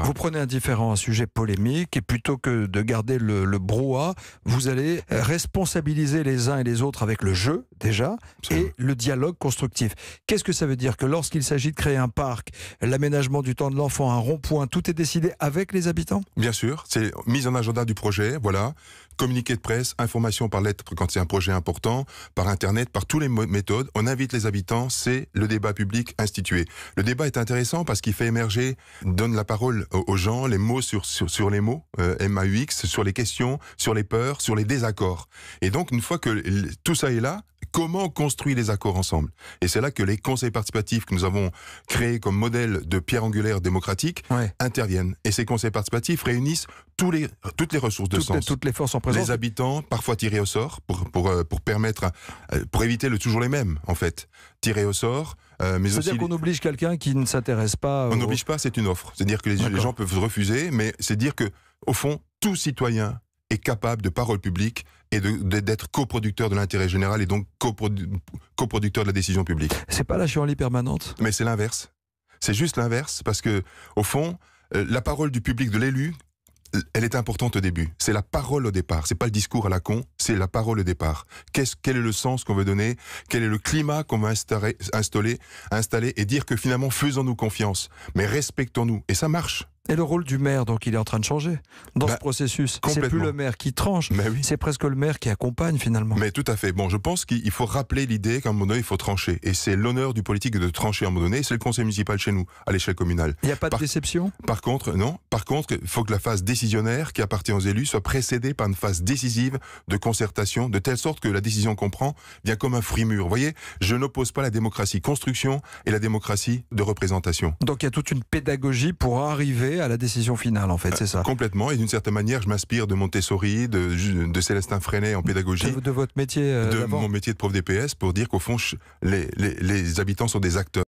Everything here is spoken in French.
Vous prenez un sujet polémique, et plutôt que de garder le brouhaha, vous allez responsabiliser les uns et les autres avec le jeu, déjà, Absolument. et le dialogue constructif. Qu'est-ce que ça veut dire? Que lorsqu'il s'agit de créer un parc, l'aménagement du temps de l'enfant, un rond-point, tout est décidé avec les habitants? Bien sûr, c'est mise en agenda du projet, voilà. Communiqué de presse, information par lettre quand c'est un projet important, par Internet, par toutes les méthodes. On invite les habitants, c'est le débat public institué. Le débat est intéressant parce qu'il fait émerger, donne la parole aux gens, les mots sur les mots, MAUX, sur les questions, sur les peurs, sur les désaccords. Et donc, une fois que tout ça est là, comment on construit les accords ensemble? Et c'est là que les conseils participatifs que nous avons créés comme modèle de pierre angulaire démocratique interviennent. Et ces conseils participatifs réunissent toutes les ressources de sens. Toutes les forces en présence. Les habitants, parfois tirés au sort, pour permettre, pour éviter toujours les mêmes, en fait. Tirés au sort, mais aussi... C'est-à-dire qu'on oblige quelqu'un qui ne s'intéresse pas... On n'oblige pas, c'est une offre. C'est-à-dire que les gens peuvent refuser, mais c'est dire que, au fond, tout citoyen est capable de parole publique et d'être coproducteur de l'intérêt général et donc coproducteur de la décision publique. C'est pas la chienlit permanente? Mais c'est l'inverse. C'est juste l'inverse, parce que, au fond, la parole du public, de l'élu, elle est importante au début. C'est la parole au départ. C'est pas le discours à la con, c'est la parole au départ. Quel est le sens qu'on veut donner? Quel est le climat qu'on veut installer et dire que finalement, faisons-nous confiance, mais respectons-nous. Et ça marche. Et le rôle du maire, donc, il est en train de changer dans ce processus. C'est plus le maire qui tranche, c'est presque le maire qui accompagne finalement. Mais tout à fait. Bon, je pense qu'il faut rappeler l'idée qu'à un moment donné, il faut trancher. Et c'est l'honneur du politique de trancher à un moment donné. C'est le conseil municipal chez nous, à l'échelle communale. Il n'y a pas de déception? Par contre, non. Par contre, il faut que la phase décisionnaire qui appartient aux élus soit précédée par une phase décisive de concertation, de telle sorte que la décision qu'on prend vient comme un fruit mûr. Vous voyez, je n'oppose pas la démocratie construction et la démocratie de représentation. Donc il y a toute une pédagogie pour arriver à la décision finale, en fait, c'est ça? Complètement, et d'une certaine manière, je m'inspire de Montessori, de Célestin Freinet en pédagogie. De votre métier de mon métier de prof DPS, pour dire qu'au fond, les habitants sont des acteurs.